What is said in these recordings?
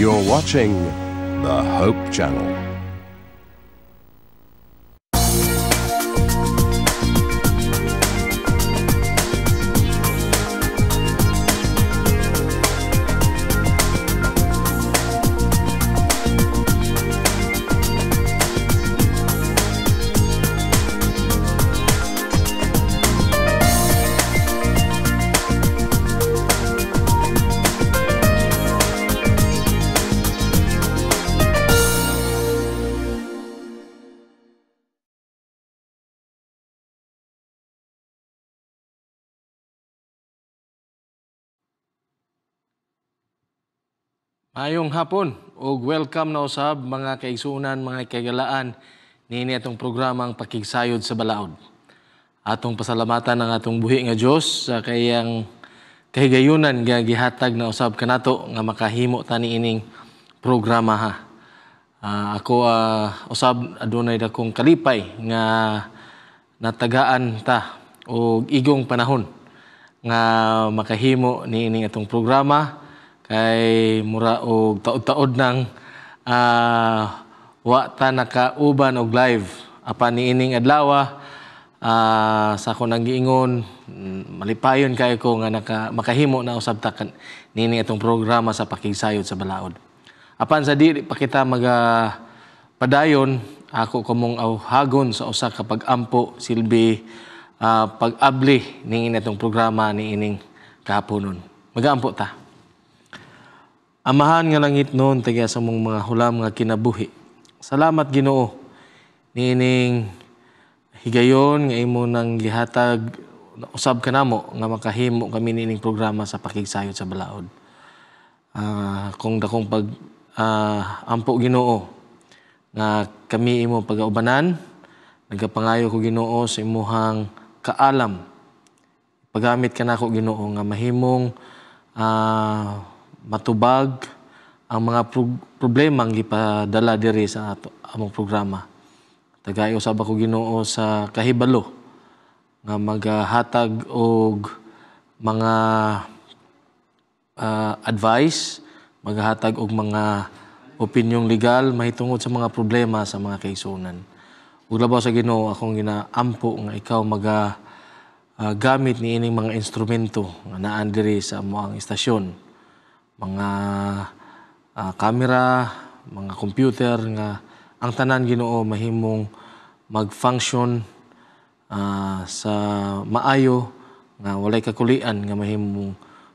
You're watching the Hope Channel. Mayong hapon o welcome na usab mga kaigsunan, mga kagalaan niini atong programang Pakigsayod sa Balaod. Atong pasalamatan ang atong buhi nga Dios sa kayang kahigayunan nga gihatag na usab kanato nga makahimo ta niining programa ha. Ako usab adunay dakong kalipay nga natagaan ta og igong panahon nga makahimo niining atong programa. Kay mura og taod-taod nang wa ta nakauban og live apan niining adlaw sa ako nang giingon malipayon kay ko nga makahimo na usab ta niining atong programa sa Pakigsayod sa Balaod. Apan sa di pa kita padayon ako kamong hagon sa usa ka pag-ampo silbi pag-abli niining atong programa niining kahaponon. Mag-ampo ta. Amahan nga langit noon taga sa mong mga hulam nga kinabuhi. Salamat Ginoo niining higayon nga imo nang gihatag usab kanamo nga makahimo kami niining programa sa Pakigsayod sa Balaod. Kung dakong ampo Ginoo nga kami imo pagaubanan, nagapangayo ko Ginoo sa imuhang kaalam. Pagamit kanako Ginoo nga mahimong matubag ang mga problema ang gipadala diri sa among programa. Tagayo usab ako Ginoo sa kahibalo nga maghatag og mga advice, maghatag og mga opinyong legal mahitungod sa mga problema sa mga kaigsunan. Ug labaw sa Ginoo akong ginaampo nga ikaw gamit niining mga instrumento nga naa diri sa amoang istasyon. Mga camera, mga computer nga ang tanan Ginoo mahimong mag-function sa maayo nga walay kakulian nga mahimong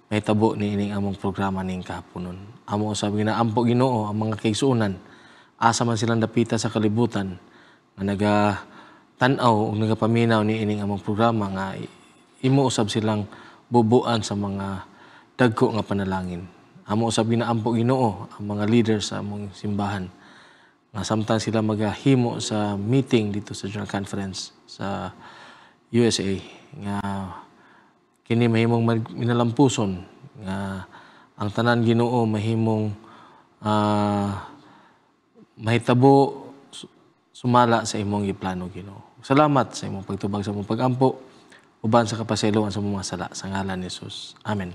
mahitabo niining among programa ning kahaponon. Amo usab ginaampo Ginoo ang mga kaigsuonan asa man silang dapita sa kalibutan nga naga-tan-aw ug nagapaminaw niining among programa nga imo usab silang bubuan sa mga dagko nga panalangin. Amo usab ginaampo Ginoo ang mga leaders sa among simbahan nga samtang sila magahimo sa meeting dito sa General Conference sa USA nga kini mahimong minalampuson nga ang tanan Ginoo mahimong mahitabo sumala sa imong giplano Ginoo. Salamat sa imong pagtubag sa imong pagampo uban sa kapasayloan sa mga sala sa ngalan ni Jesus. Amen.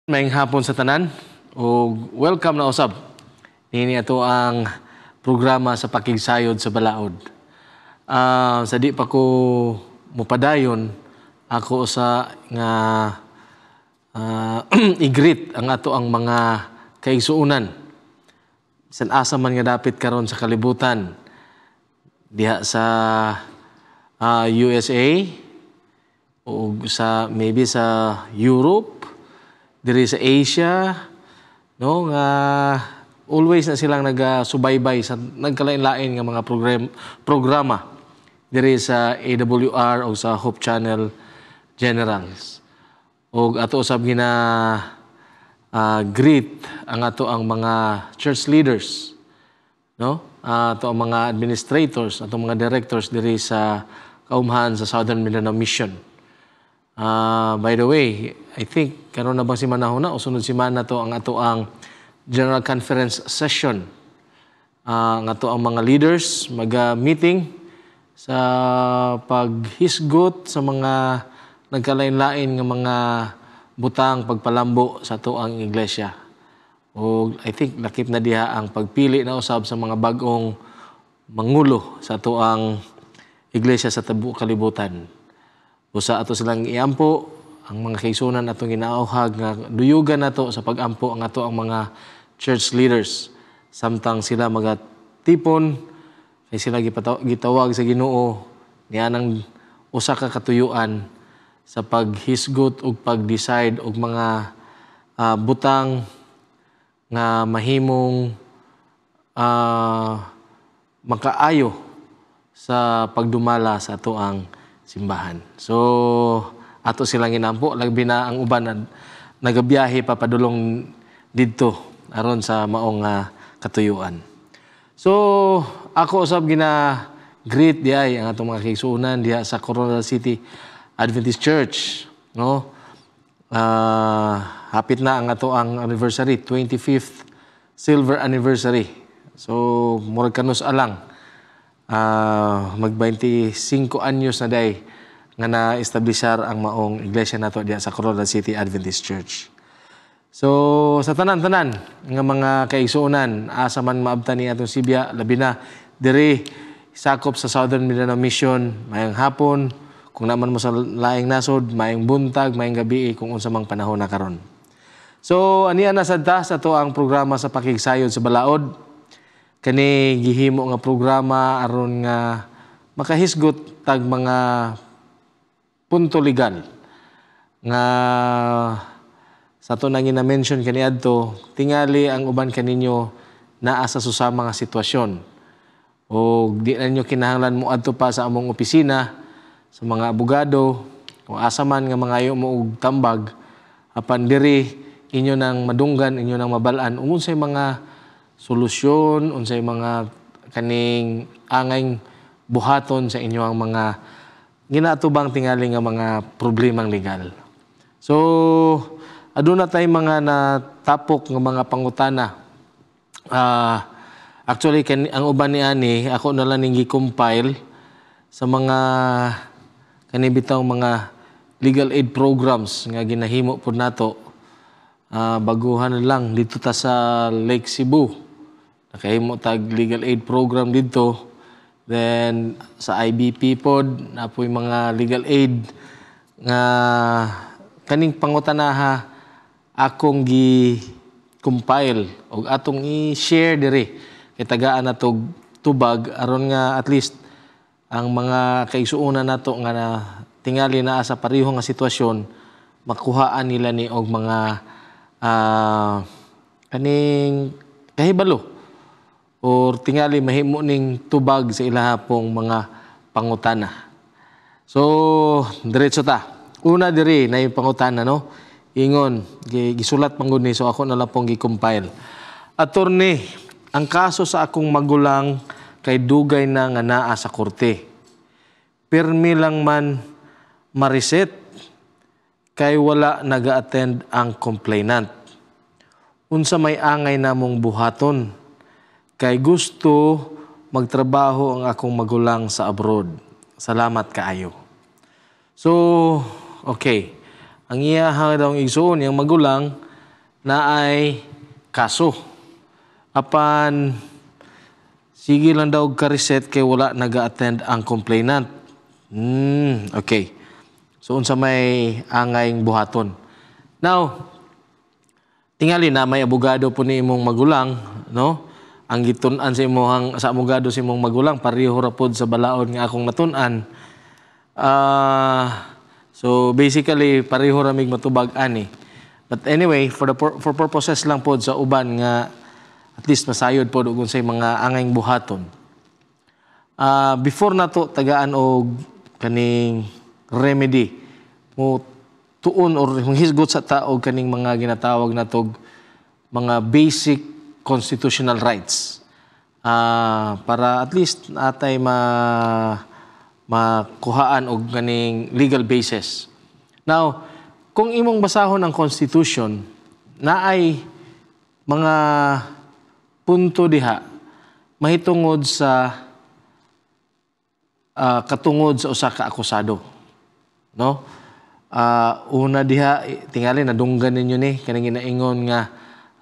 Maayong hapon sa tanan o welcome na usab. Nini ato ang programa sa Pakigsayod sa Balaod. Sa di pa ko mupadayon ako sa nga i-greet ang ato ang mga kaigsuonan. Bisan asa man nga dapit karon sa kalibutan diha sa USA o sa maybe sa Europe, diri sa Asia, no, nga always na silang nagasubaybay sa nagkalain-lain nga mga programa diri sa AWR o sa Hope Channel Generals. O ato usab greet ang ato ang mga church leaders, no? Ato ang mga administrators, ato mga directors diri sa kaumhan sa Southern Mindanao Mission. By the way, I think karon na bang si manahon na o sunod si man na to ang ato ang General Conference session. Ang ato ang mga leaders mag-meeting sa paghisgot sa mga nagkalain-lain nga mga butang pagpalambo sa tuang iglesia. O I think lakip na diha ang pagpili na usab sa mga bagong mangulo sa tuang iglesia sa tibuok kalibutan. Usa ato silang iampo ang mga kaigsunan atong ginauhag nga duyugan nato sa pagampo ang ato ang mga church leaders samtang sila magatipon kay sila gitawag sa Ginoo nianang usa ka katuyuan sa paghisgot ug pag-decide og mga butang nga mahimong makaayo sa pagdumala sa atoang simbahan. So, ato silang ginampo, labi na ang uban nagabiyahe papadulong didto aron sa maong katuyuan. So, ako usab greet diay ang atong mga kaigsuonan diha sa Coronadal City Adventist Church, no? Hapit na ang ato ang anniversary, 25th silver anniversary. So, murag kanus alang. Mag 25 anyos na day nga na-establishar ang maong iglesia nato diya sa Coronadal City Adventist Church. So, sa tanan-tanan nga mga kaigsuonan, asa man maabtan ni atong Sibya, labi na diri sakop sa Southern Mindanao Mission, mayang hapon, kung naman mo sa laing nasod, mayang buntag, mayang gabi, kung unsa mang panahon na karon. So, aniya na sadta sa to ang programa sa pakigsayod sa balaod. Kani gihimo nga programa aron nga makahisgot tag mga punto legal nga sa to nang ina-mention kaniadto, tingali ang uban kaninyo naa sa susama nga sitwasyon. O di na nyo kinahanglan mo adto pa sa among opisina sa mga abogado o asa man nga mangayo mo og tambag apan diri inyo nang madunggan, inyo nang mabalaan unsay mga solusyon, unsay mga kaning angay buhaton sa inyo ang mga ginaatubang tingali nga mga problemang legal. So, aduna tay mga natapok nga mga pangutana. Actually, ang uban ni ani, ako na lang gi-compile sa mga kanibitaw mga legal aid programs nga ginahimo po nato. Baguhan lang dito ta sa Lake Cebu. Nakahimo tag legal aid program dito. Then sa IBP pod na po mga legal aid nga kaning pangutanaha akong gi-compile o atong i-share diri kay tagaan natog tubag aron nga at least ang mga kaigsuonan nato nga tingali na sa pareho nga sitwasyon makuhaan nila ni og mga kaning kahibalo or tingali mahimo ning tubag sa ilaha pong mga pangutana. So, diretso ta. Una diri na yung pangutana, no? Ingon, gisulat manggod ni, so ako na lang pong gi-compile. Attorney, ang kaso sa akong magulang kay dugay na nga naa sa korte. Pirmi lang man mariset kay wala naga-attend ang complainant. Unsa may angay namong buhaton kay gusto magtrabaho ang akong magulang sa abroad. Salamat kaayo. So, okay. Ang iyahang daw igsuon yung magulang na ay kaso. Apan sige lang daw ka-reset kay wala naga-attend ang complainant. Okay. So unsa may angayng buhaton. Now, tingali na may abogado po ni imong magulang, no? Ang gitun-an sa abogado sa imong magulang pareho ra pod sa balaod nga akong natun-an. So basically pareho ra mig matubag ani. But anyway, for purposes lang pod sa uban nga at least masayod pod og unsay mga angayng buhaton. Before nato tagaan og kaning remedy mo tuon or hisgot sa tao kaning mga ginatawag natog mga basic constitutional rights. Para at least atay makuhaan og kaning legal basis. Now, kung imong basahon ang Constitution, naay mga punto diha mahitungod sa katungod sa usa ka akusado, no? Una diha, tingali, nadunggan ninyo ni, kanang ginaingon nga,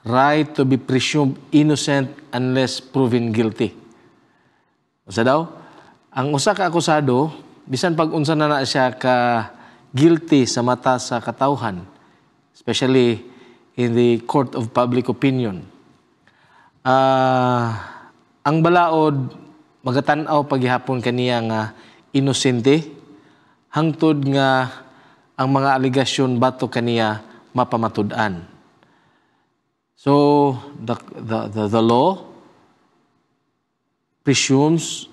right to be presumed innocent unless proven guilty. Usa daw? Ang usa ka akusado, bisan pag unsa na siya ka guilty sa mata sa katawhan, especially in the court of public opinion. Ang balaod, magatan-aw paghihapon kaniya nga inosente, hangtod nga ang mga aligasyon bato kaniya mapamatud-an. So, the law presumes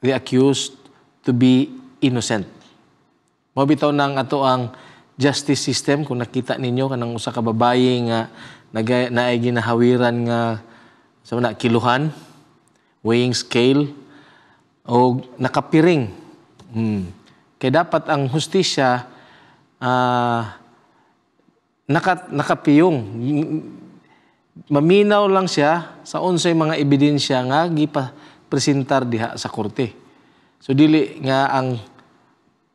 the accused to be innocent. Mabitaw nang ato ang justice system, kung nakita ninyo kanang usa ka babaye nga naay ginahawiran nga sa kiluhan, weighing scale, o nakapiring. Kaya dapat ang hustisya nakapiyong. Maminaw lang siya sa unsay mga ebidensya nga gipapresentar diha sa korte. So dili nga ang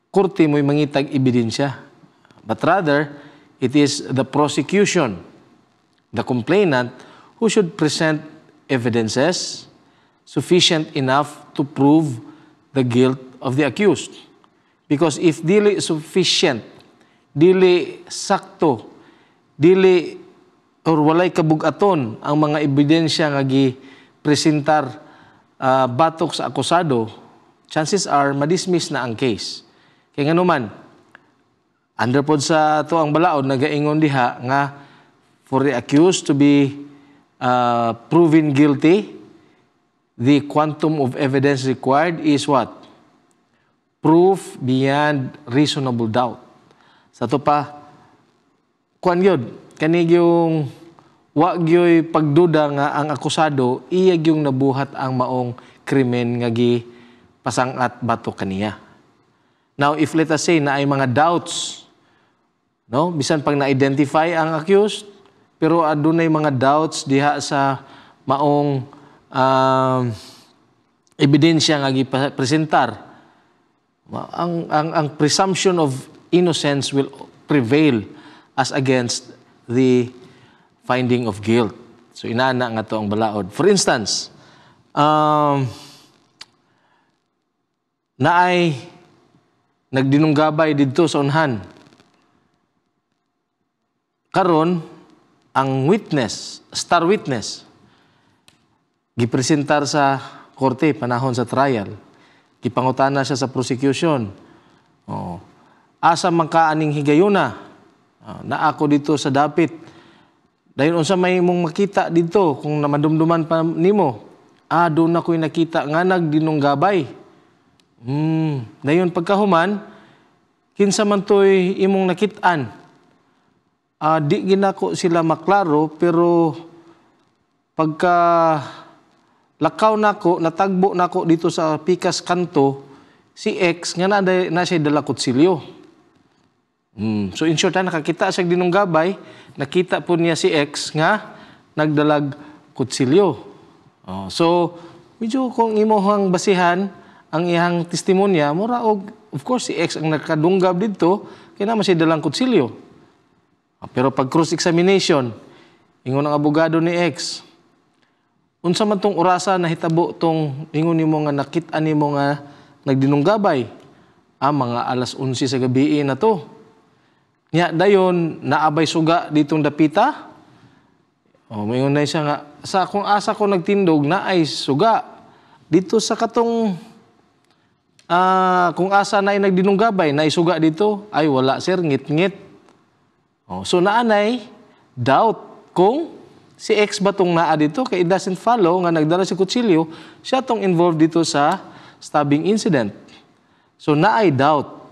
korte mo'y mangitag ebidensya. But rather, it is the prosecution, the complainant, who should present evidences sufficient enough to prove the guilt of the accused. Because if dili sufficient, dili sakto, dili or walay kabugaton ang mga ebidensya nga gipresentar batok sa akusado, chances are madismiss na ang case. Kaya nga naman, under pod sa to ang balaod, nagaingon diha nga for the accused to be proven guilty, the quantum of evidence required is what? Proof beyond reasonable doubt. Sa to pa, kuan yun, kanig yung wag yo'y pagduda nga ang akusado, iyag yung nabuhat ang maong krimen nga pasangat bato kaniya. Now, if let us say na ay mga doubts, no? Bisan pag na-identify ang accused, pero adunay mga doubts diha sa maong ebidensya nga gipresentar, ang presumption of innocence will prevail as against the finding of guilt. So inana nga to ang balaod. For instance, naay nagdinunggabay didto sa unhan. Karon ang witness, star witness, gipresentar sa korte panahon sa trial. Gipangutana siya sa prosecution. Asa man ka aning higayuna? Na ako dito sa dapit. Dayon unsa may mong makita dito kung namadumduman pa nimo? Doon ako'y nakita nga nagdinunggabay. Dayon pagkahuman, kinsa man to'y imong nakitaan? Di ginako sila maklaro, pero pagka lakaw nako, natagbo nako dito sa pikas kanto, si X nga na siya dala kutsilyo. So in short, nakakita siya dinunggabay, nakita po niya si X nga nagdalag kutsilyo. So medyo kung imuhang basihan ang iyang testimonya, mura og of course si X ang nakadunggab dito, kaya naman siya dalang kutsilyo. Pero pag cross-examination, ingon ang abogado ni X, unsa man tong orasa na hitabo tong ingon nimo nga nakit-an nimo nga nagdinunggabay? Mga alas 11 sa gabi na to. Nya dayon naabay suga ditong dapita. Mayon na siya nga sa kung asa ko nagtindog na ay suga dito sa katong kung asa na ay nagdinunggabay na isuga dito ay wala sir, ngit-ngit. So naanay doubt kung si X ba tong naa dito, kaya it doesn't follow nga nagdala si kutsilyo, siya tong involved dito sa stabbing incident. So naay doubt.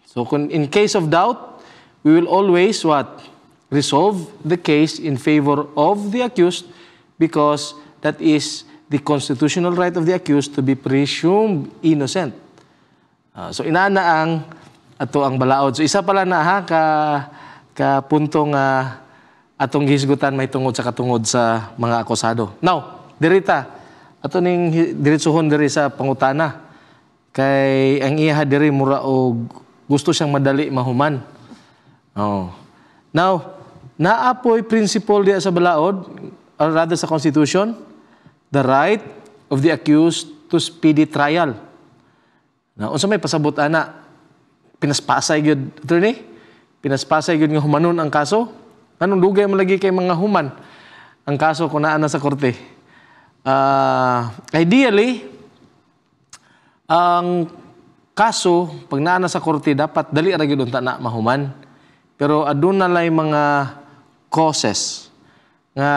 So in case of doubt, we will always what? Resolve the case in favor of the accused because that is the constitutional right of the accused to be presumed innocent. So inana ang ato ang balaod. So isa pala na ka puntong atong gihisgutan may tungod sa katungod sa mga akusado. Now, dirita, ato ning diretsuhon diri sa pangutana. Kay ang iya diri mura og gusto siyang madali mahuman. Oh. Now, naapoy principle diya sa balaod, or rather sa Constitution, the right of the accused to speedy trial. Now, unsa may pasabot ana, pinaspasay gyud attorney, pinaspasay gyud nga humanon ang kaso. Anong dugay mo lagi kay mga human ang kaso kung naa na sa korte. Ideally, ang kaso pag naa na sa korte dapat dali ra gyud unta na mahuman. Pero aduna lay mga causes nga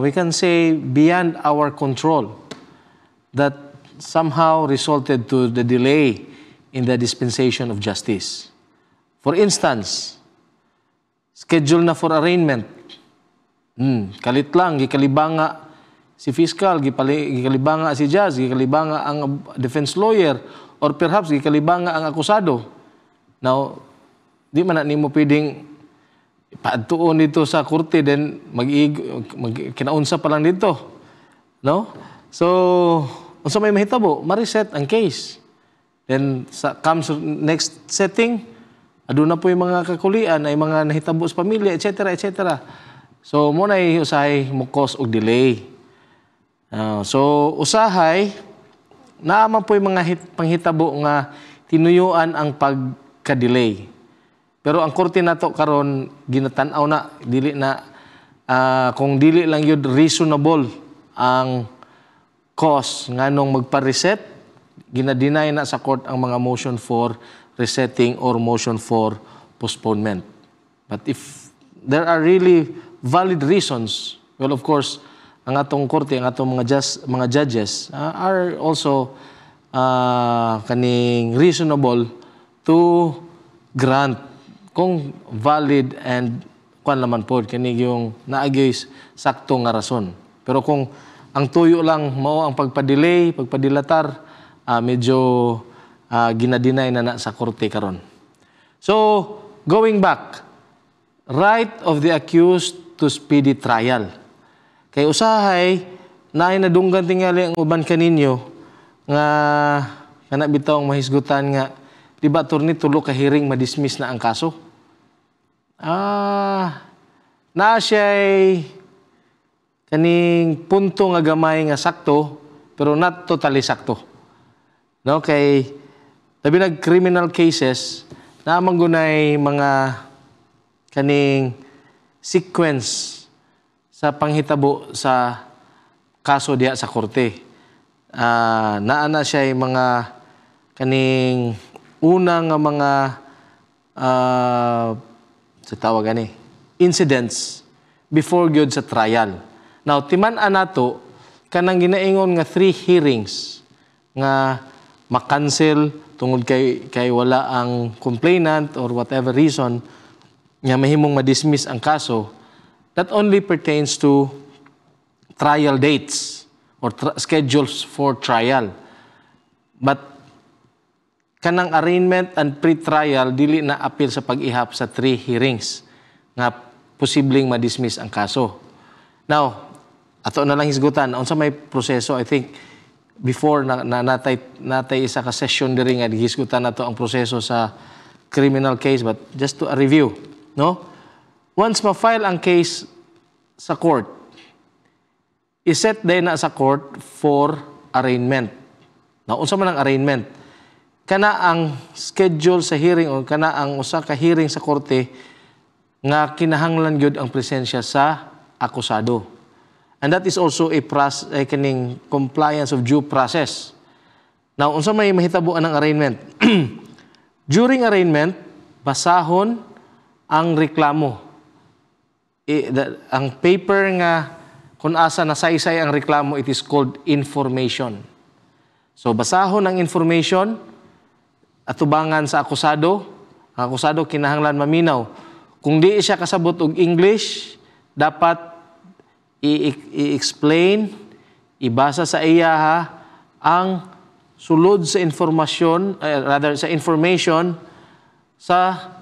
we can say beyond our control that somehow resulted to the delay in the dispensation of justice. For instance, schedule na for arraignment. Kalit lang, gikalibanga si fiscal, gikalibanga si judge, gikalibanga ang defense lawyer, or perhaps gikalibanga ang akusado. Now, di man na nimo pwedeng paadtuon dito sa korte, then kinaunsa pa lang dito. No? So, unsa may mahitabo, ma-reset ang case. Then, comes next setting, aduna po yung mga kakulian, ay mga nahitabo sa pamilya, etc., etc. So, muna usahay mo cause og delay. So, usahay, naaman po yung mga panghitabo nga tinuyuan ang pagka-delay. Pero ang korte nato karon ginatan-aw na dili na kung dili lang yun reasonable ang cause nganong magpa-reset, ginadeny na sa court ang mga motion for resetting or motion for postponement. But if there are really valid reasons, well, of course, ang atong korte, ang atong mga judges are also kaning reasonable to grant kung valid and kuan naman po kini yung naagay sakto nga rason. Pero kung ang tuyo lang mao ang pagpa-delay, pagpadilatar, medyo ginadinay na sa korte karon. So, going back, right of the accused to speedy trial. Kay usahay naay nadunggan tingali ang uban kaninyo nga kana bitaw ang mahisgutan nga di ba attorney tulo ka hearing madismiss na ang kaso? Na siya'y kaning punto nga gamay nga sakto, pero not totally sakto. No, kay tabi nag criminal cases na manggunay mga kaning sequence sa panghitabo sa kaso diya sa korte. Naana siya'y mga kaning una nga mga sa tawag ani incidents before gyud sa trial. Now timan-an nato kanang ginaingon nga 3 hearings nga makancel tungod kay wala ang complainant or whatever reason nga mahimong ma-dismiss ang kaso, that only pertains to trial dates or schedules for trial. But kanang arraignment and pre-trial dili na appeal sa pag-ihap sa 3 hearings nga posibleng ma-dismiss ang kaso. Now, ato na lang hisgutan unsa may proseso. I think before natay isa ka session diri nga hisgutan nato ang proseso sa criminal case, but just to a review, no? Once ma-file ang case sa court, iset day na sa court for arraignment. Now, unsa man ang arraignment? Kana ang schedule sa hearing o kana ang usa ka hearing sa korte nga kinahanglan gyud ang presensya sa akusado. And that is also a kaning compliance of due process. Now, unsa may mahitabuan ng arraignment? During arraignment, basahon ang reklamo. Ang paper nga kung asa nasaysay ang reklamo, it is called information. So, basahon ang information, atubangan sa akusado. Ang akusado kinahanglan maminaw. Kung di siya kasabot og English, dapat i-explain, ibasa sa iya ang sulod sa informasyon, sa information sa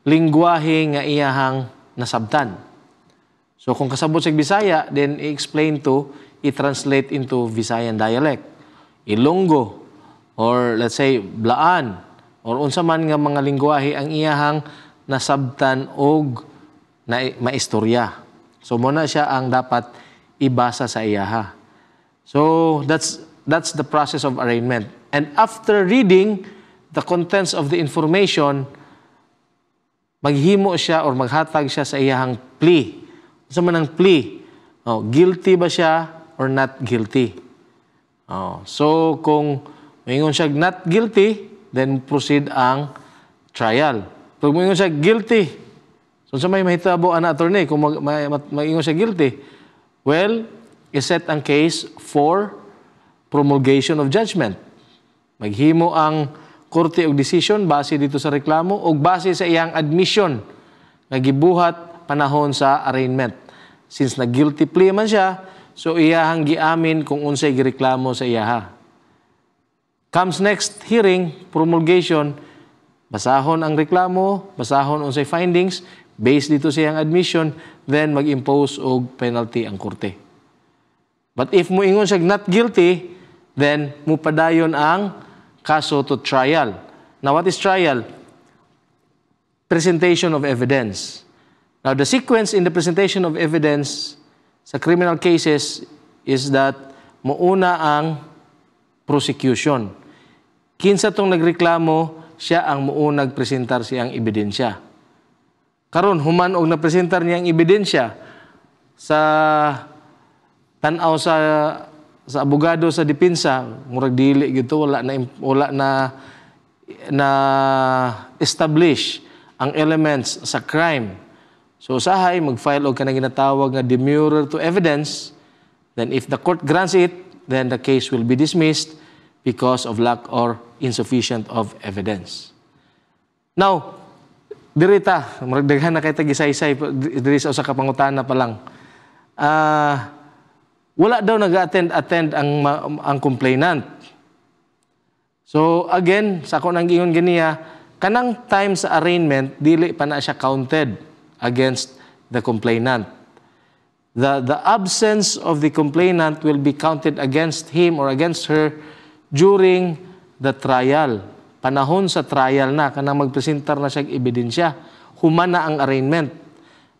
lingwahe nga iyahang nasabtan. So kung kasabot sa Bisaya, then i-explain to, i-translate into Visayan dialect. Ilonggo, or let's say Blaan, or unsa man nga mga lingwahe ang iyahang nasabtan og na maistorya. So muna siya ang dapat ibasa sa iyaha. So that's the process of arraignment. And after reading the contents of the information, maghimo siya or maghatag siya sa iyahang plea. Sa manang plea, guilty ba siya or not guilty? So kung maingon siya not guilty, then proceed ang trial. Pag maingon siya guilty, so sa may mahitabo ang attorney kung maingon siya guilty, well, iset ang case for promulgation of judgment. Maghimo ang korte og decision base dito sa reklamo o base sa iyang admission nga gibuhat panahon sa arraignment. Since nag-guilty plea man siya, so iyahang giamin kung unsay gireklamo sa iyaha. Comes next hearing, promulgation, basahon ang reklamo, basahon unsay findings, based dito sa iyang admission, then mag-impose og penalty ang korte. But if moingon siya not guilty, then mupadayon ang kaso to trial. Now, what is trial? Presentation of evidence. Now, the sequence in the presentation of evidence sa criminal cases is that muuna ang prosecution. Kinsa tong nagreklamo, siya ang muunang presentar siyang ebidensya. Karon human og napresentar niyang ebidensya sa tan-aw sa abogado sa depensa, murag dili gito wala na establish ang elements sa crime. So usahay mag-file og kanang ginatawag nga demurrer to evidence, then if the court grants it, then the case will be dismissed because of lack or insufficient of evidence. Now, dirita, daghan na kay tagisay-say diri sa usa ka pangutana pa lang. Wala daw nag-attend ang complainant. So again, sa ako nang ingon ganiya, kanang time sa arraignment dili pa na siya counted against the complainant. The absence of the complainant will be counted against him or against her during the trial. Panahon sa trial na, kanang magpresentar na siya ebidensya. Human na ang arraignment.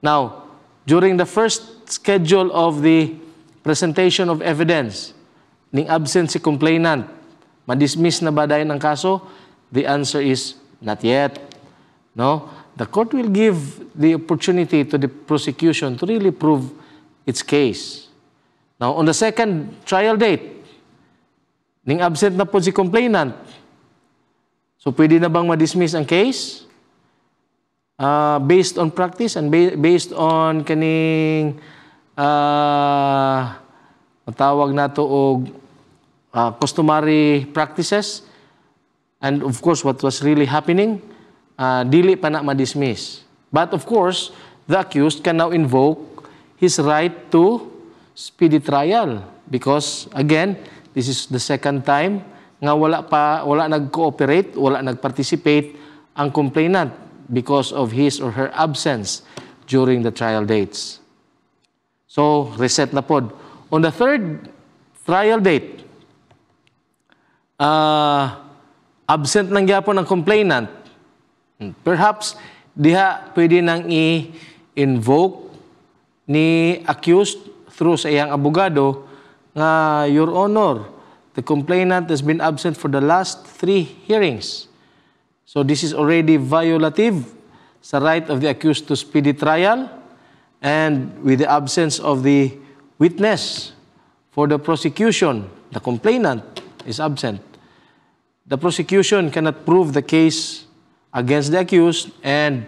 Now, during the first schedule of the presentation of evidence, ning absent si complainant, madismiss na ba dayon ang kaso? The answer is not yet. No? The court will give the opportunity to the prosecution to really prove its case. Now, on the second trial date, ning absent na po si complainant, so pwede na bang madismiss ang case? Based on practice and based on kaning matawag nato og customary practices, and of course what was really happening, dili pa na ma-dismiss. But of course, the accused can now invoke his right to speedy trial because again, this is the second time nga wala nag-cooperate, wala nag-participate ang complainant because of his or her absence during the trial dates. So, reset na pod. On the third trial date, absent nang gyapon ang complainant. Perhaps diha pwede nang i-invoke ni accused through sa iyang abogado nga, Your Honor, the complainant has been absent for the last 3 hearings. So this is already violative sa right of the accused to speedy trial, and with the absence of the witness for the prosecution, the complainant is absent. The prosecution cannot prove the case against the accused and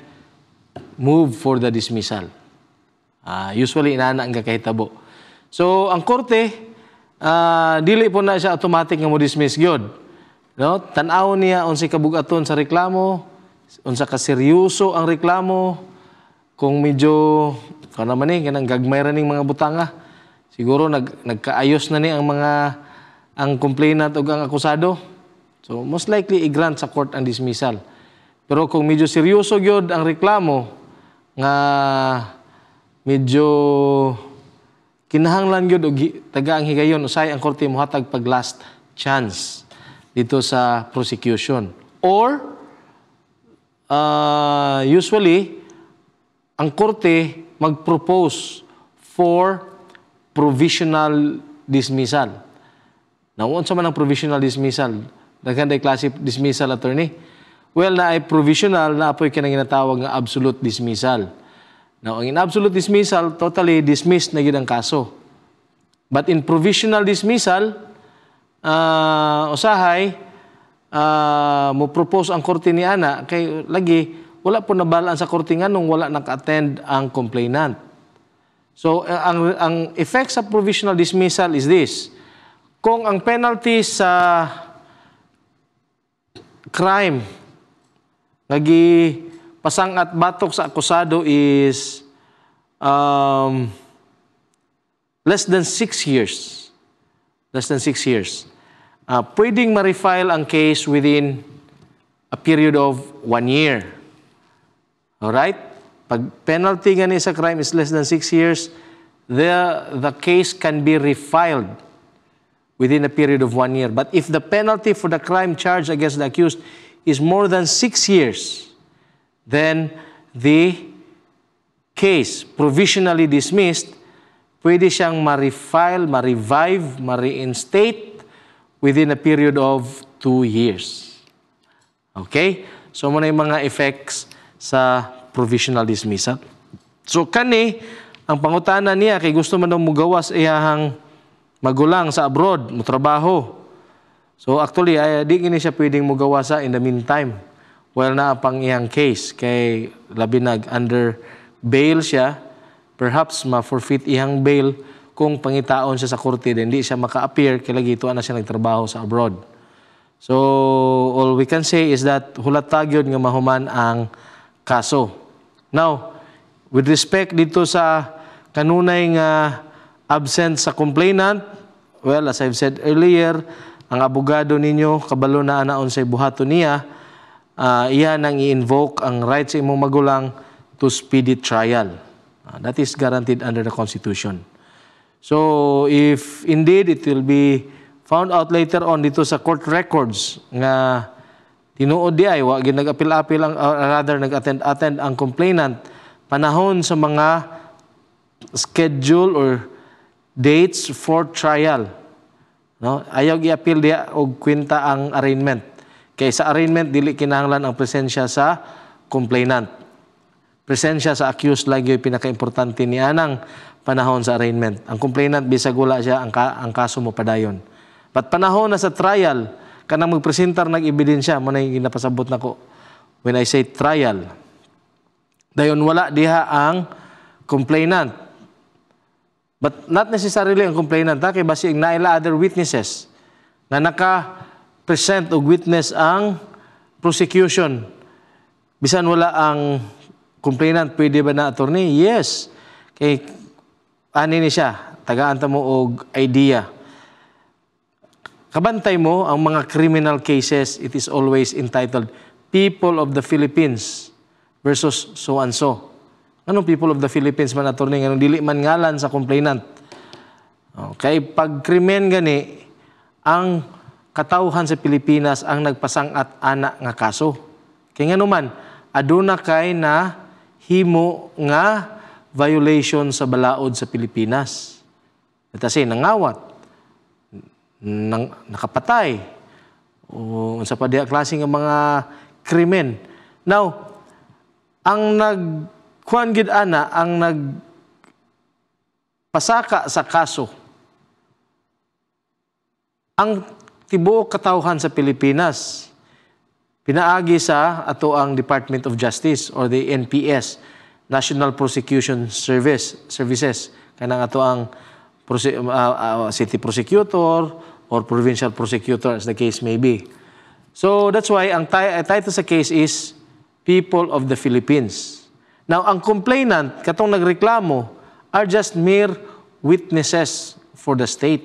move for the dismissal. Usually, inana ang kakahitabo. So, ang korte, dili po na siya automatic nga mo dismiss gyud. No? Tan-aw niya unsay kabugaton sa reklamo, unsa ka seryoso ang reklamo, kung medyo kana man ni kanang gagmay ra ning mga butanga, siguro nagkaayos na ni ang complainant ug ang akusado. So most likely i-grant sa court ang dismissal. Pero kung medyo seryoso gyud ang reklamo nga medyo kinahanglan gyud og taga ang higayon, usay ang korte mohatag pag last chance dito sa prosecution. Or usually, ang korte mag-propose for provisional dismissal. Now, unsa man ang provisional dismissal? Daghan day klase dismissal, attorney. Well, na ay provisional, na apoy ka nang ginatawag nga absolute dismissal. Now, ang in absolute dismissal, totally dismissed na yun ang kaso. But in provisional dismissal, usahay, mo propose ang korte ni ana, kay lagi, wala po nabalaan sa korte nga nung wala naka-attend ang complainant. So, ang effect sa provisional dismissal is this. Kung ang penalty sa crime pasang at batok sa akusado is less than 6 years. Less than 6 years. Pwedeng ma-refile ang case within a period of 1 year. Alright? Pag penalty gani sa crime is less than 6 years, the case can be refiled within a period of 1 year. But if the penalty for the crime charged against the accused is more than 6 years, then the case provisionally dismissed, pwede siyang ma-refile, ma-revive, ma-reinstate within a period of 2 years. Okay? So, muna yung mga effects sa provisional dismissal. So, kani, ang pangutana niya, kay gusto man daw mugawas iyahang magulang sa abroad, mo trabaho. So, actually, di gini siya pwedeng mugawasa in the meantime. Well, na pang iyang case, kay labi under bail siya, perhaps ma-forfeit iyang bail kung pangitaon siya sa korte, then di siya maka-appear, kaya lagi ito na siya nagtrabaho sa abroad. So, all we can say is that hulatag yun nga mahuman ang kaso. Now, with respect dito sa kanunay nga absent sa complainant, well, as I've said earlier, ang abogado ninyo, kabalo na anaon sa buhato niya, iyan ang i-invoke ang right sa imong magulang to speedy trial. That is guaranteed under the Constitution. So, if indeed it will be found out later on dito sa court records nga tinuod di ay, wag nag-apil-apil ang, or rather nag-attend ang complainant, panahon sa mga schedule or dates for trial. No? Ayaw i-appeal diya og kwenta ang arraignment. Kaya sa arraignment, dili kinahanglan ang presensya sa complainant. Presensya sa accused lagi yung pinaka-importante ni anang panahon sa arraignment. Ang complainant, bisag wala siya, ang kaso mo padayon. But panahon na sa trial, kanang magpresentar nag-ebidensya, mo na yung ginapasabot na ko when I say trial. Dayon wala diha ang complainant. But not necessarily ang complainant, kay basi naila other witnesses na naka-present og witness ang prosecution. Bisan wala ang complainant, pwede ba na attorney? Yes. Kay ani ni siya, tagaan ta mo og idea. Kabantay mo ang mga criminal cases, it is always entitled People of the Philippines versus so and so. Anong people of the Philippines man attorney? Anong dili man ngalan sa complainant? Okay, pag krimen gani, ang katauhan sa Pilipinas ang nagpasang-at ana nga kaso. Kaya nga naman, aduna kay na himo nga violation sa balaod sa Pilipinas. Kasi nangawat, nakapatay, o sa pa diha klase nga mga krimen. Now, ang kuan gid ana ang nagpasaka sa kaso ang tibuok katawhan sa Pilipinas, pinaagi sa ato ang Department of Justice or the NPS, National Prosecution Services, kanang ato ang city prosecutor or provincial prosecutor as the case may be. So that's why ang title sa case is People of the Philippines. Now, ang complainant, katong nagreklamo, are just mere witnesses for the state.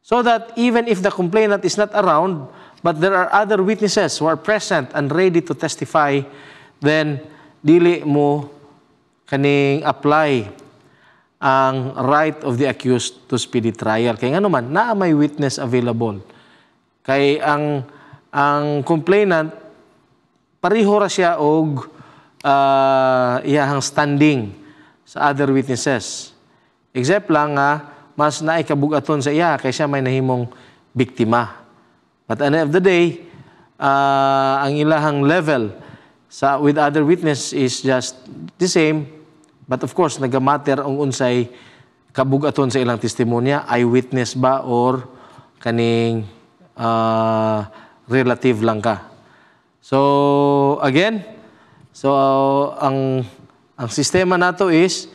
So that even if the complainant is not around, but there are other witnesses who are present and ready to testify, then dili mo kaning apply ang right of the accused to speedy trial. Kaya nga naman, na may witness available. Kay ang complainant, pareho ra siya og iyahang standing sa other witnesses. Except lang nga, mas naikabugaton sa iya kaysa may nahimong biktima. But at the end of the day, ang ilahang level with other witness is just the same. But of course, nagamatter ang unsay kabugaton sa ilang testimonya, eyewitness ba or kaning relative lang ka. So again, ang sistema nato is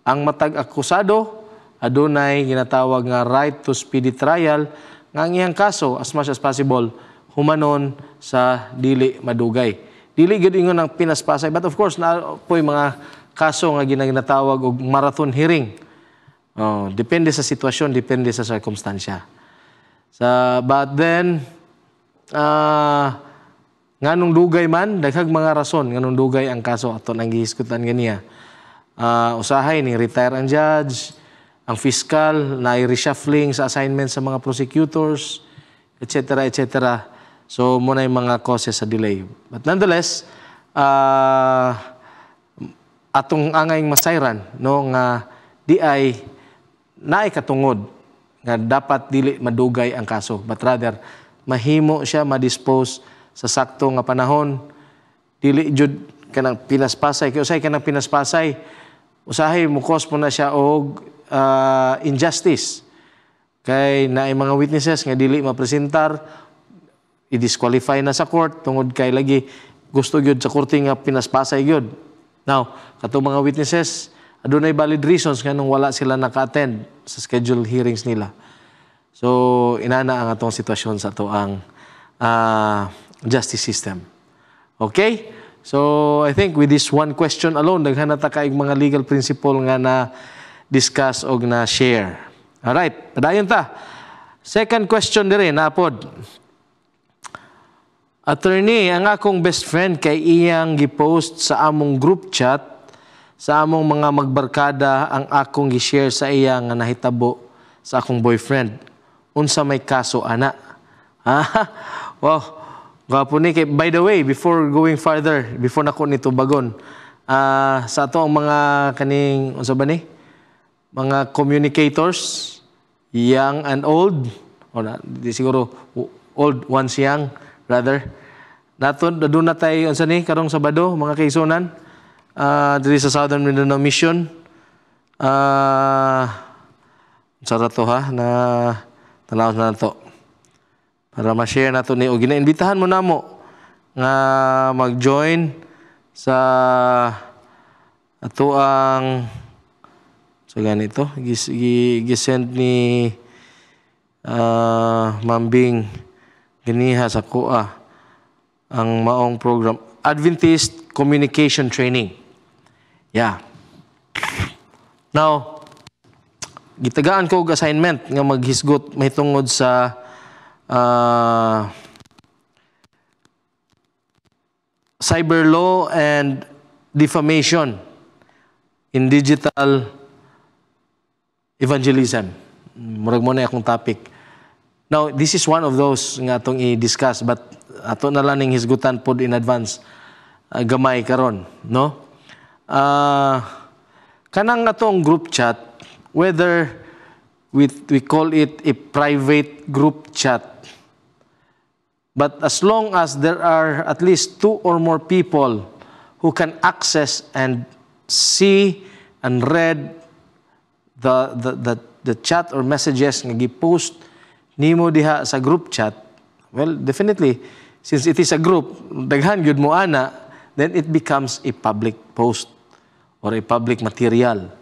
ang matag akusado adunay ginatawag nga right to speedy trial nga ang iyang kaso as much as possible humanon sa dili madugay. Dili gyud ingon ang pinaspasay, but of course na po'y mga kaso nga ginatawag og marathon hearing. Depende sa sitwasyon, depende sa circumstansya. But then nganong dugay man, daghang mga rason nganong dugay ang kaso ato nang gihisgutan ganiya. Usahay ni retire ang judge, ang fiscal na reshuffling sa assignment sa mga prosecutors, etc. etc. So muna yung mga causes sa delay. But nonetheless, atong angay masayran no nga di ay naay katungod nga dapat dili madugay ang kaso, but rather mahimo siya ma-dispose sa sakto nga panahon, dili jud kanang pinaspasay kay usay kanang pinaspasay usahay mo cause mo na siya og injustice kay naay mga witnesses nga dili mapresentar, i-disqualify na sa court tungod kay lagi gusto gyud sa korte nga pinaspasay gyud. Now, katong mga witnesses adunay valid reasons nga nung wala sila naka-attend sa scheduled hearings nila. So inana ang atong sitwasyon sa ato ang justice system. Okay? So I think with this one question alone, daghan na ta kaayong mga legal principle nga na discuss o na share. Alright, padayon ta. Second question dire napod. Attorney, ang akong best friend kay iyang gipost sa among group chat sa among mga magbarkada ang akong gi-share sa iya nga nahitabo sa akong boyfriend. Unsa may kaso ana? Wow. Gwapo ni. By the way, before going further, before nako nito bagon, sa ato ang mga kaning, unsa ba ni? Mga communicators, young and old, o na, di siguro old once young, rather. Doon na tayo, unsa ni, karong Sabado, mga kaisunan, diri sa Southern Mindanao Mission. Sarap to ha, na tanaw na to. Para ma-share nato ni o gina-imbitahan mo namo nga mag-join sa ato ang so ganito gisend ni Mambing ganiha sa kuha ang maong program Adventist Communication Training. Yeah. Now, gitagaan ko og assignment nga maghisgot mahitungod sa cyber law and defamation in digital evangelism. Murag mo na akong topic. Now, this is one of those nga atong i-discuss, but ato na lang ning hisgutan pod in advance gamay karon, no? Kanang atong group chat, whether we call it a private group chat, but as long as there are at least 2 or more people who can access and see and read the chat or messages nga gi-post nimo diha sa group chat, well, definitely, since it is a group, daghan gyud mo ana, then it becomes a public post or a public material.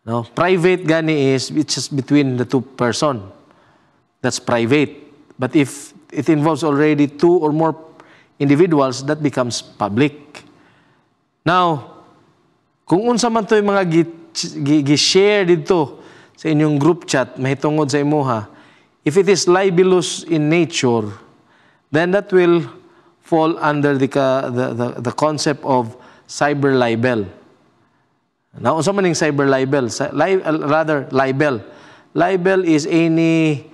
No, private gani is it's just between the 2 person. That's private. But if it involves already 2 or more individuals, that becomes public. Now, kung unsa man to yung mga gi-share dito sa inyong group chat, mahitungod sa imuha, if it is libelous in nature, then that will fall under the concept of cyber libel. Now, unsa man ning cyber libel? Rather, libel. Libel is any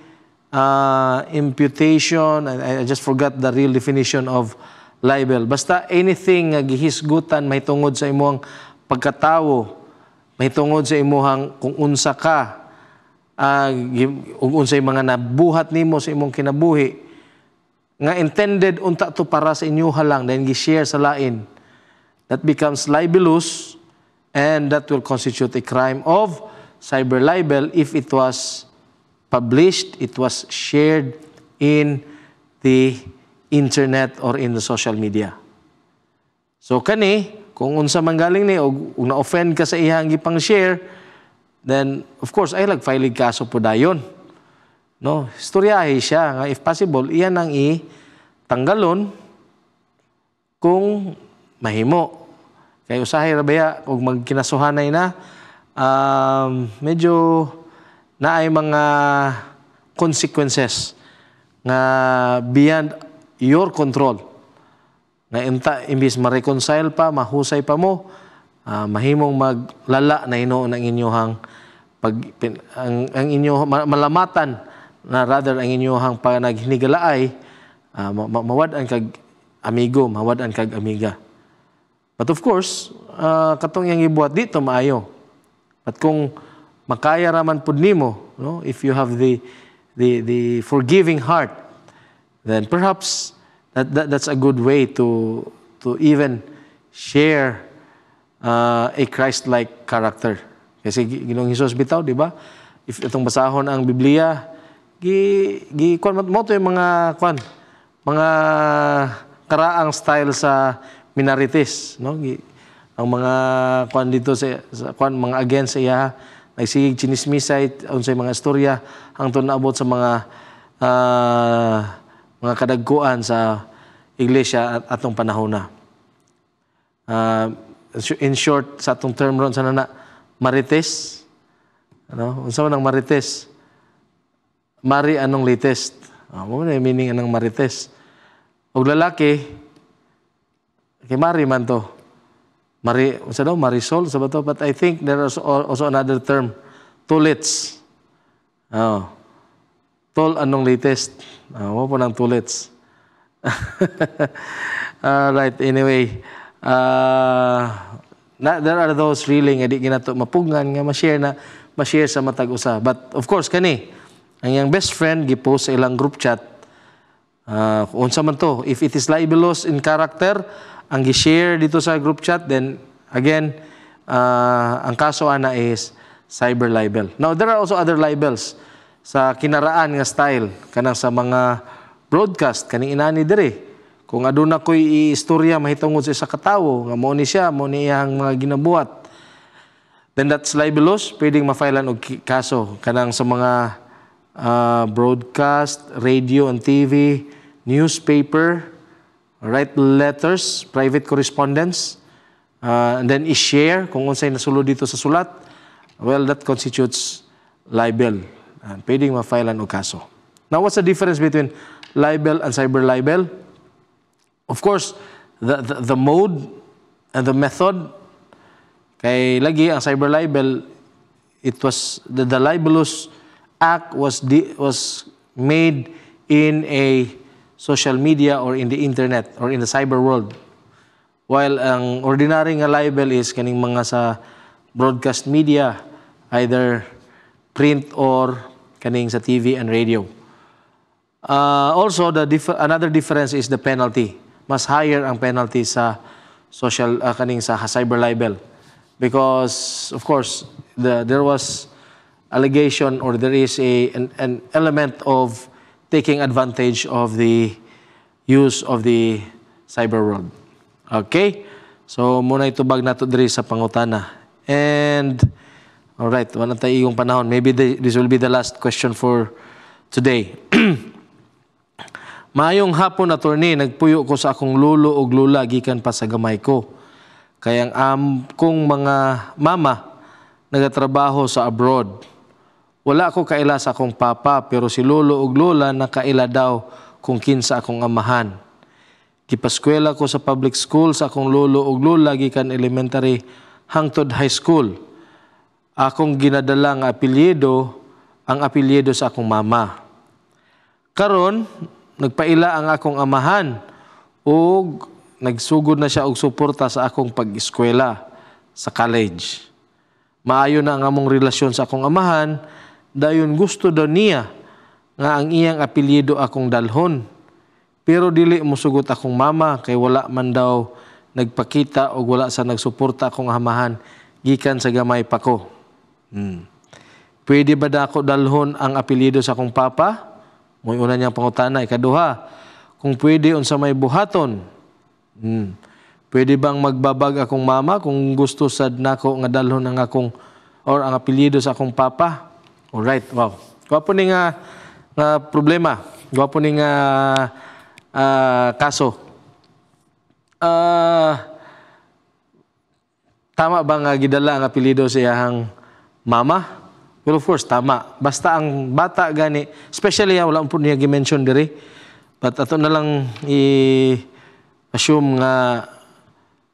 imputation, I just forgot the real definition of libel. Basta anything nga gihisgutan mahitungod sa imong pagkatawo, mahitungod sa imong kung unsa ka, ug unsay mga nabuhat nimo sa imong kinabuhi, nga intended unta to para sa inyo lang, then gi-share sa lain, that becomes libelous, and that will constitute a crime of cyber libel if it was published, it was shared in the internet or in the social media. So kani, kung unsa man galing ni og na-offend ka sa iyang gipang share, then of course ay file kaso po dayon. No, istoryahe siya nga if possible iyan ang tanggalon kung mahimo. Kay usahay ra baya kung magkinasuhanay na medyo naay mga consequences nga beyond your control. Na imbis ma-reconcile pa, mahusay pa mo, mahimong maglala na inoon ang inyong ang inyong malamatan na rather ang inyong panaghinigalay, mawad-an kag amigo, mawad-an kag amiga. But of course, katong yang ibuhat dito maayo. But kung makaya raman pud nimo, no, if you have the forgiving heart, then perhaps that's a good way to even share a Christ-like character. Kasi Ginoong Hesus bitaw, di ba? If itong basahon ang Biblia, kuan mo to yung mga karaang style sa minorites, no? Ang mga kuan dito sa mga against sa iya, nagsigig chinismisay unsay mga istorya hangtod naabot sa mga kadagkuan sa iglesia at atong panahon na. In short, sa atong term ron, sana na, marites. Ano? Unsa man ang marites? Mari anong latest. Mo na yung meaning anong marites. Og lalaki, kay Mari man to. Unsa daw? Marisol, sa ba to? But I think there is also another term. Tulits. Tol anong latest. Mo po ng tulits. Right, anyway. There are those really nga di ginato mapugngan nga ma-share sa matag usa. But of course kani ang iyang best friend gipost sa ilang group chat, unsa man to, if it is libelous in character ang gi-share dito sa group chat, then again ang kaso ana is cyber libel. Now there are also other libels sa kinaraan nga style kanang sa mga broadcast kaning inani diri. Kung aduna ko'y istorya mahitungod sa isa ka tawo nga mo ni siya, mo ni iyang mga ginabuhat, then that's libelous, pwedeng ma-filean og kaso kanang sa mga broadcast, radio and TV, newspaper, write letters, private correspondence, and then i-share kung unsay nasulod dito sa sulat. Well, that constitutes libel. Pwedeng ma-filean og kaso. Now, what's the difference between libel and cyber libel? Of course, the mode and the method, kay lagi ang cyber libel, it was the libelous act was made in a social media or in the internet or in the cyber world. While ang ordinary nga libel is kaning mga sa broadcast media, either print or kaning sa TV and radio. Also, another difference is the penalty. Mas higher ang penalty sa social kaning sa cyber libel, because of course there was allegation or there is an element of taking advantage of the use of the cyber world. Okay, so muna itubag nato diri sa pangutana. And all right, wala tayo iyong panahon, maybe this will be the last question for today. Maayong hapon, attorney, nagpuyo ko sa akong lolo o lula gikan pa sa gamay ko. Kaya ang kong mga mama nagatrabaho sa abroad. Wala ko kaila sa akong papa, pero si lolo o lola nakaila daw kung kinsa akong amahan. Gipaskwela ko sa public school sa akong lolo o lola gikan elementary hangtod high school. Akong ginadala nga ang apelyido sa akong mama. Karon, nagpaila ang akong amahan ug nagsugod na siya og suporta sa akong pag-eskwela sa college. Maayo na ang among relasyon sa akong amahan, dayon gusto daw niya nga ang iyang apelyido akong dalhon. Pero dili musugot akong mama kay wala man daw nagpakita o wala sa nagsuporta akong amahan gikan sa gamay pa ko. Pwede ba na ako dalhon ang apelyido sa akong papa? Mo'y una niyang pangutana. Ikaduha, kung pwede unsa may buhaton. Pwede bang magbabag akong mama kung gusto sad nako nga dalhon ang akong or ang apelyido sa akong papa? Alright, wow. Gwapo ni nga problema. Gwapo ni nga kaso. Tama ba nga gidala ang apelyido sa iyang mama? Well, of course, tama. Basta ang bata gani, especially wala po niya gi-mention diri. But ato na lang i-assume nga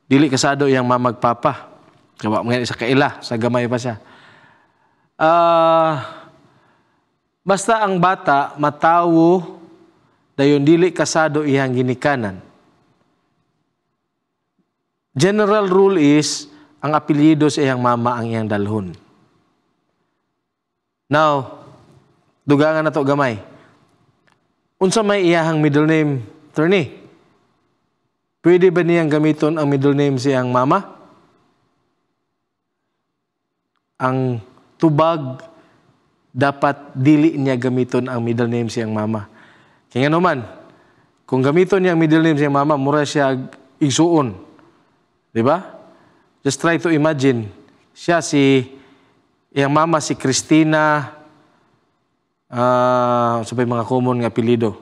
dili kasado iyang mamagpapa. Kaya mga isa kaila, sa gamay pa siya. Basta ang bata matawo dayon dili kasado iyang ginikanan. General rule is ang apelyido sa iyang mama ang iyang dalhon. Now, dugangan na to gamay. Unsa may iyahang middle name, attorney? Pwede ba niyang gamiton ang middle name sa iyang mama? Ang tubag, dapat dili niya gamiton ang middle name sa iyang mama. Kaya nga naman, kung gamiton niya ang middle name sa iyang mama, mura siya igsuon. Diba? Just try to imagine, siya iyang mama si Christina, sabay mga common nga apelyido.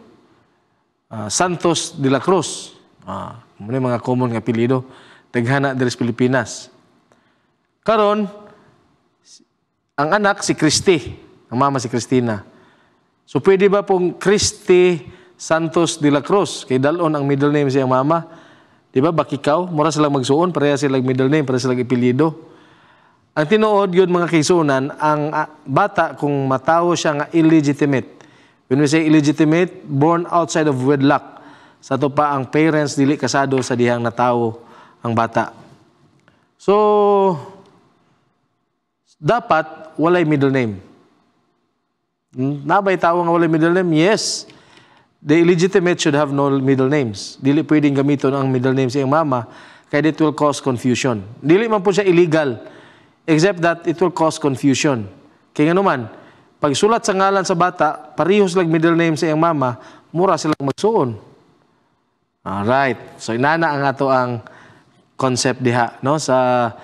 Santos de la Cruz. Muna mga common nga apelyido. Taghana diri sa Pilipinas. Karon, ang anak si Christy. Ang mama si Christina. So pwede ba pong Christy Santos de la Cruz? Kay dalon ang middle name sa iyang mama. Di ba? Bakikaw. Mura silang magsuon. Pareha silang middle name. Pareha silang apelyido. Ang tinuod yun mga kaisunan, ang bata kung matawo siya nga illegitimate. When we say illegitimate, born outside of wedlock. Sa to pa ang parents dili kasado sa dihang natawo ang bata. So, dapat walay middle name. Nabay tawo nga walay middle name? Yes. The illegitimate should have no middle names. Dili pwedeng gamiton ang middle name sa iyang mama kaya it will cause confusion. Dili man po siya illegal. Except that it will cause confusion. Kaya nga naman, pag sulat sa ngalan sa bata, parehos lang middle name sa iyang mama, mura silang magsuon. Alright. So inana ang ato ang concept diha no sa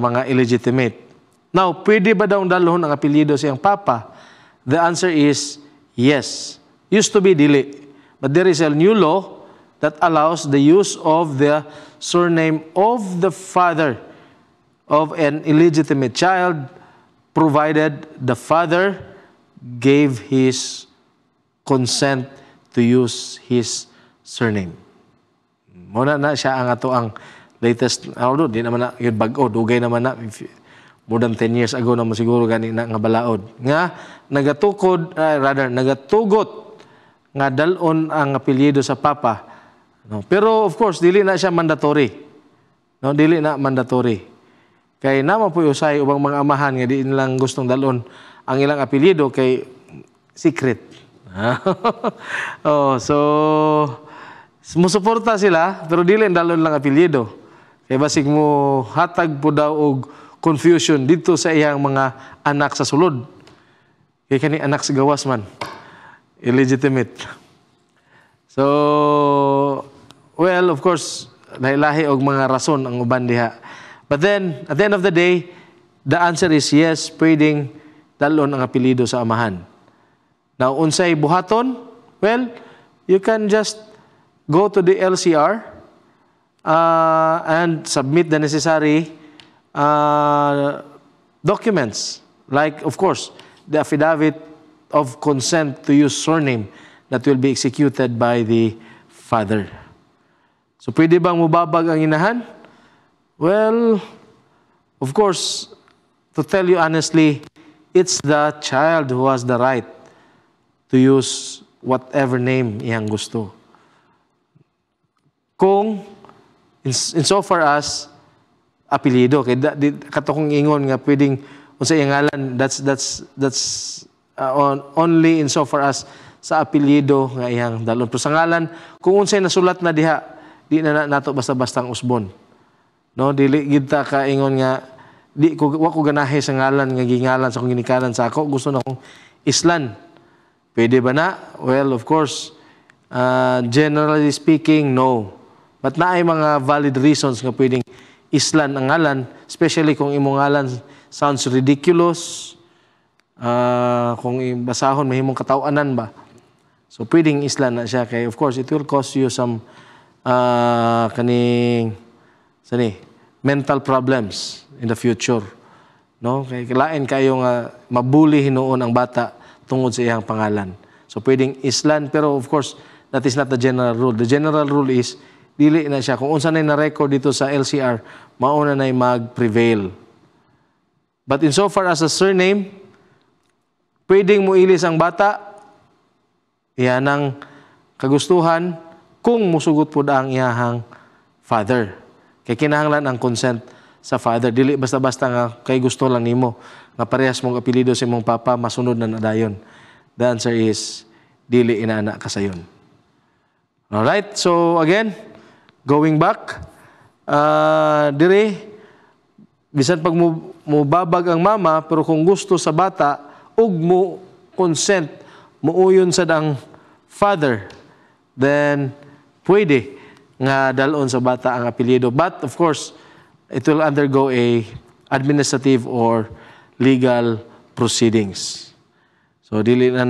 mga illegitimate. Now, pwede ba daw dalhon ang apelyido sa iyang papa? The answer is yes. Used to be dili. But there is a new law that allows the use of the surname of the father of an illegitimate child, provided the father gave his consent to use his surname. Muna na siya ang ato ang latest, although di naman na yun bag-o, dugay naman na, more than 10 years ago naman siguro gani na nga balaod. Nga, nagatugot nga dalon ang apelyido sa papa. No? Pero of course, dili na siya mandatory. No? Dili na mandatory. Kay naman po usay ubang mga amahan nga di nilang gustong dalon ang ilang apelyido kay secret. So musuporta sila pero dili dalon lang apelyido. Kay basig mo hatag po daw og confusion dito sa iyang mga anak sa sulod. Kay kani anak sa gawas man. Illegitimate. So well, of course, lahi-lahi og mga rason ang uban diha. But then, at the end of the day, the answer is yes, pwedeng dalon ang apelyido sa amahan. Now, unsay buhaton? Well, you can just go to the LCR and submit the necessary documents. Like, of course, the affidavit of consent to use surname that will be executed by the father. So, pwede bang mubabag ang inahan? Well, of course, to tell you honestly, it's the child who has the right to use whatever name iyang gusto. kung insofar as apelyido kay katukong ingon nga pwedeng unsay ngalan, that's only insofar as sa apelyido nga iyang dalon. Pero sa ngalan, kung unsay nasulat na diha, di na nato basta-bastang usbon. No, dili gid ta ka ingon nga wa ko ganahe sa ngalan nga gingalan sa kong ginikanan sa ako, gusto na kong islan. Pwede ba na? Well, of course, generally speaking, no. But naay mga valid reasons nga pwedeng islan ang ngalan, especially kung imong ngalan sounds ridiculous, kung basahon mahimong katawanan ba. So pwedeng islan na siya kay of course it will cause you some mental problems in the future. No? Kay lain kayo nga mabuli hinuon ang bata tungod sa iyang pangalan. So pwedeng islan, pero of course that is not the general rule. The general rule is dili na siya. Kung unsa na na-record dito sa LCR, mauna na mag-prevail. But insofar as a surname, pwedeng muilis ang bata, iyan ang kagustuhan kung musugot po ang iyahang father. Kaya kinahanglan ang consent sa father. Dili basta-basta nga kay gusto lang nimo nga parehas mong apelyido sa imong papa, masunod na nadayon. The answer is, dili inaana ka sayon. Alright, so again, going back, dire, bisan pag mubabag ang mama, pero kung gusto sa bata, ug mo consent, muuyon sa dang father, then pwede nga dalon sa bata ang apelyido. But of course, it will undergo a administrative or legal proceedings. So dili na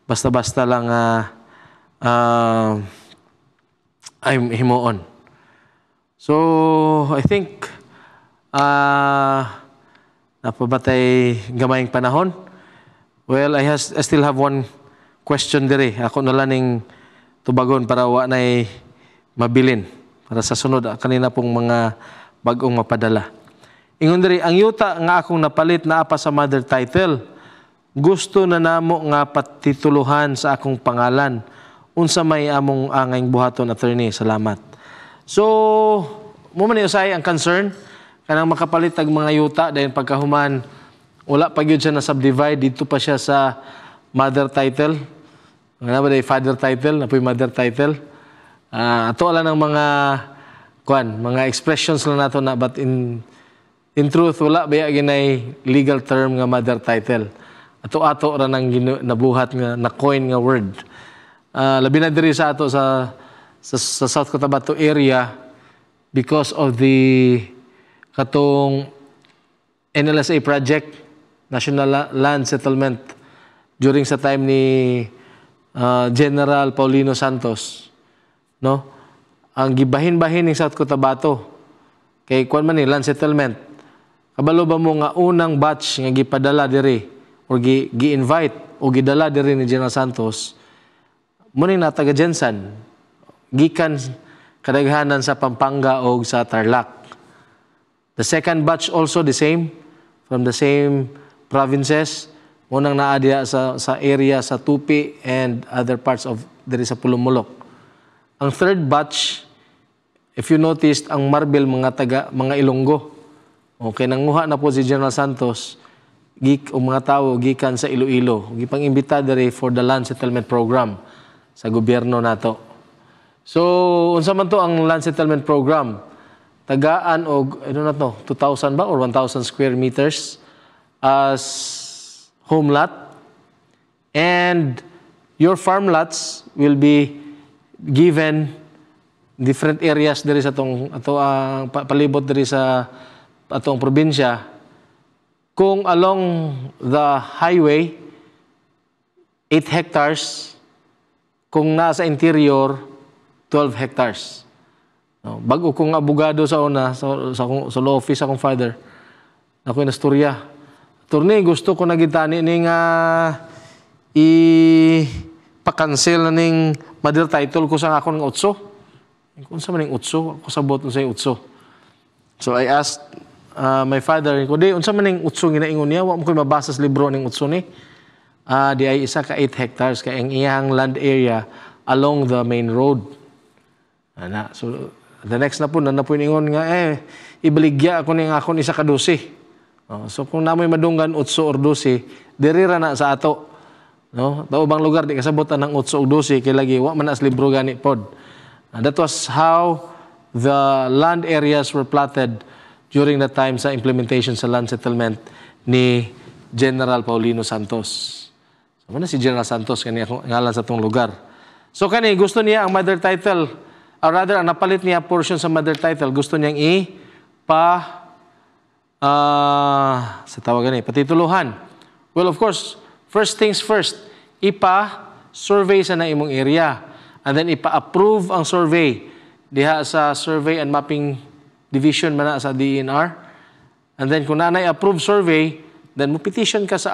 basta-basta lang I'm himuon. So I think napabatay gamayng panahon. Well, I still have one question dire. Ako na lang ning tubagon para wa nay mabilin para sa sunod kanina pong mga bagong mapadala. Ingon dire, ang yuta nga akong napalit na apa sa mother title, gusto na namo nga patituluhan sa akong pangalan. Unsa may among angayng buhaton, attorney? Salamat. So, mo man usay ang concern kanang makapalit tag mga yuta dahil pagkahuman wala pa gyud siya na subdivide, dito pa siya sa mother title. Nga ba day father title, napoy mother title. Ato ala ng mga expressions lang nato na, but in truth wala baya ginay legal term nga mother title. Ato ra nang nabuhat nga na coin nga word. Labi na diri sa ato sa South Cotabato area because of the katong NLSA project, National Land Settlement, during sa time ni General Paulino Santos, no? Ang gibahin-bahin ng South Cotabato kay kuan man ni land settlement. Kabalo ba mo nga unang batch nga gipadala diri or gi-invite o gidala diri ni General Santos mo ni nataga Jensen gikan kadaghanan sa Pampanga o sa Tarlac. The second batch also the same, from the same provinces. Unang naadya sa area sa Tupi and other parts of diri sa Pulumulok. Ang third batch, if you noticed, ang Marbel mga Ilonggo. Okay, nanguha na po si General Santos o mga tao gikan sa Iloilo. Gipang-imbita diri for the land settlement program sa gobyerno nato. So, unsa man to ang land settlement program? Tagaan og 2,000 ba or 1,000 square meters as home lot, and your farm lots will be given different areas diri sa atong palibot diri sa atong probinsya. Kung along the highway 8 hectares, kung nasa interior 12 hectares. No, bago kong abogado sa una sa law office akong father, ako inastorya. Attorney, gusto ko nagitani ning i-pa-cancel na ning mother title ko sa akong utso. Kung sa maning utso, ako sabot sa utso. So I asked my father, ko di unsa maning utso ginaingon niya, wa mo koy mabasa sa libro ning utso ni. Di ay isa ka 8 hectares kay ang iyang land area along the main road. Ana, so the next na po na po ingon nga ibaligya ako ning akon isa ka 12. So kung namoy madunggan 8 or 12, diri ra na sa ato. No? Ubang lugar di kasabutan ng 8 o 12 kay lagi wa man as libro gani pod. That was how the land areas were platted during the time sa implementation sa land settlement ni General Paulino Santos. So man si General Santos kani ako ngalan sa tong lugar. So kani gusto niya ang mother title, or rather ang napalit niya portion sa mother title, gusto niyang sa tawagan patituluhan. Well, of course, first things first, survey sa na imong area. And then ipa-approve ang survey diha sa Survey and Mapping Division man sa DENR. And then kung nanay approve survey, then mo petition ka sa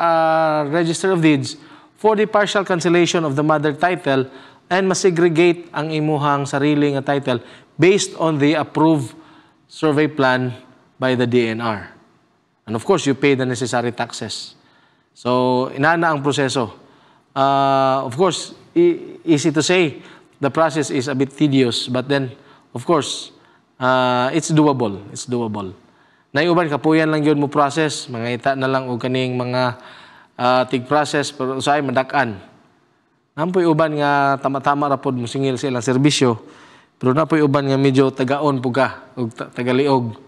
Register of Deeds for the partial cancellation of the mother title and masegregate ang imuhang sarili nga title based on the approved survey plan by the DENR. And of course, you pay the necessary taxes. So, inana ang proseso. Of course, easy to say, the process is a bit tedious, but then, of course, it's doable. It's doable. Naiuban, kapuyan lang yun mo process, mga ita na lang o kaning mga tig-process, pero usay, madakan. Nampoy uban nga tama-tama rapod mo singil sa ilang serbisyo, pero napoy uban nga medyo tagaon po ka, o tagaliog.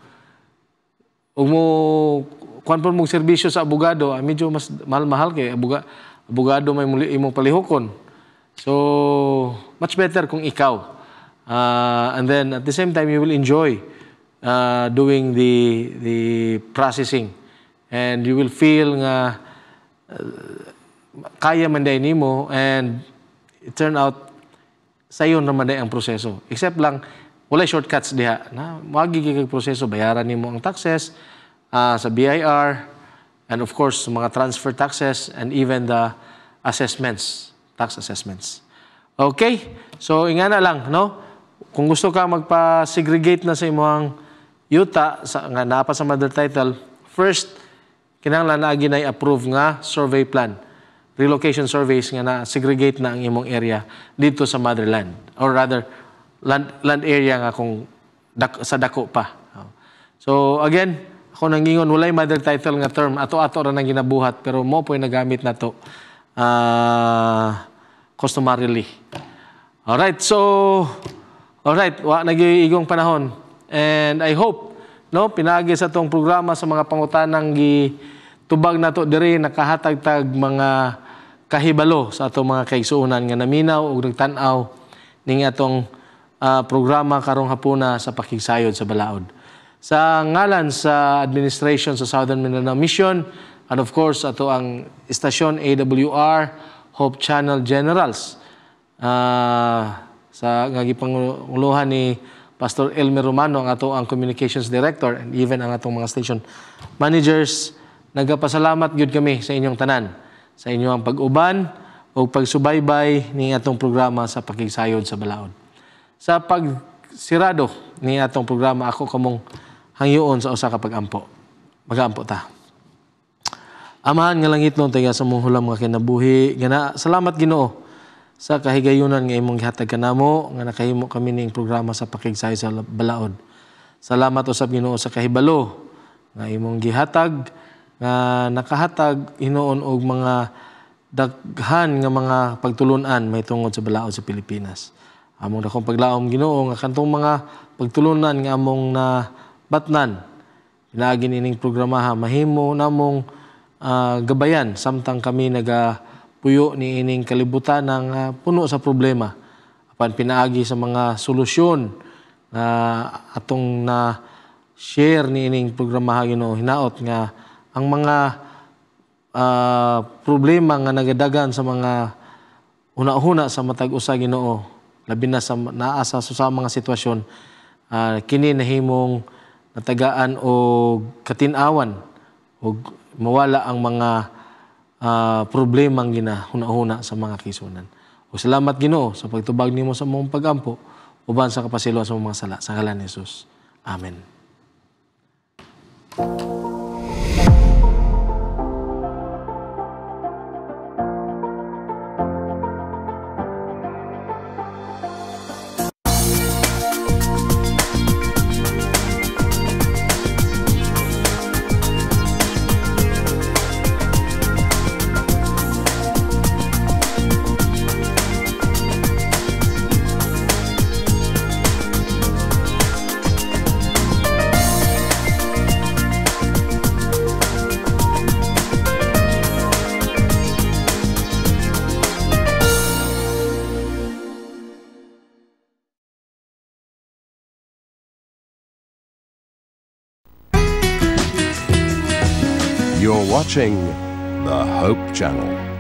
Ug mo kuan po mong serbisyo sa abogado, medyo mas mahal-mahal kay abogado may muli imong palihokon. So much better kung ikaw. And then at the same time you will enjoy doing the processing, and you will feel nga kaya man day nimo, and it turn out sayon naman day ang proseso. Except lang wala shortcuts diha. Na magiging proseso, bayaran nimo ang taxes sa BIR, and of course mga transfer taxes and even the assessments, tax assessments. Okay? So ingana lang, no? Kung gusto ka magpa-segregate na sa imong yuta nga napa sa mother title, first kinahanglan na ginay approve nga survey plan. Relocation surveys nga na segregate na ang imong area dito sa motherland, or rather land area nga kung sa dako pa. So again, ako nangingon walay mother title nga term, ato-ato ra nang ginabuhat, pero mo po'y nagamit na to customarily. Alright, so wa nag-iigong panahon, and I hope pinagi sa tong programa sa mga pangutanang gitubag nato diri nakahatag-tag mga kahibalo sa atong mga kaigsuonan nga naminaw ug nagtan-aw ning atong programa karong hapuna sa pakigsayod sa balaod. Sa ngalan sa administration sa Southern Mindanao Mission, and of course ato ang istasyon AWR Hope Channel Generals, sa nga gipanguluhan ni Pastor Elmer Romano, ang ato ang communications director, and even ang atong mga station managers, nagapasalamat gyud kami sa inyong tanan, sa inyong pag-uban o pagsubaybay ni atong programa sa pakigsayod sa balaod. Sa pagsirado ni atong programa, ako kamong hangyoon sa usa ka pag-ampo. Mag-ampo ta. Amahan nga langit no taga sa mong hulam nga kinabuhi. Salamat Ginoo sa kahigayunan nga imong gihatag kanamo nga nakahimo kami ning programa sa pakigsayod sa balaod. Salamat usab Ginoo sa kahibalo nga imong gihatag nga nakahatag hinuon og mga daghan nga mga pagtulunan may tungod sa balaod sa Pilipinas. Among dakong paglaom Ginoo nga kantong mga pagtulunan nga among nabatnan pinaagi ining programaha mahimo namong gabayan samtang kami nagapuyo ni ining kalibutan ng puno sa problema apan pinaagi sa mga solusyon na atong na share ni ining programaha Ginoo. Hinaot nga ang mga problema nga nagadagan sa mga una-una sa matag usa Ginoo, labi na sa naasa sa mga sitwasyon, kini nahimong natagaan o katin-awan o mawala ang mga problemang ginahuna-huna sa mga kisunan. O salamat Ginoo sa pagtubag nimo sa mong pagampo uban sa kapasilo sa mga sala sa ngalan ni Jesus. Amen. You're watching the Hope Channel.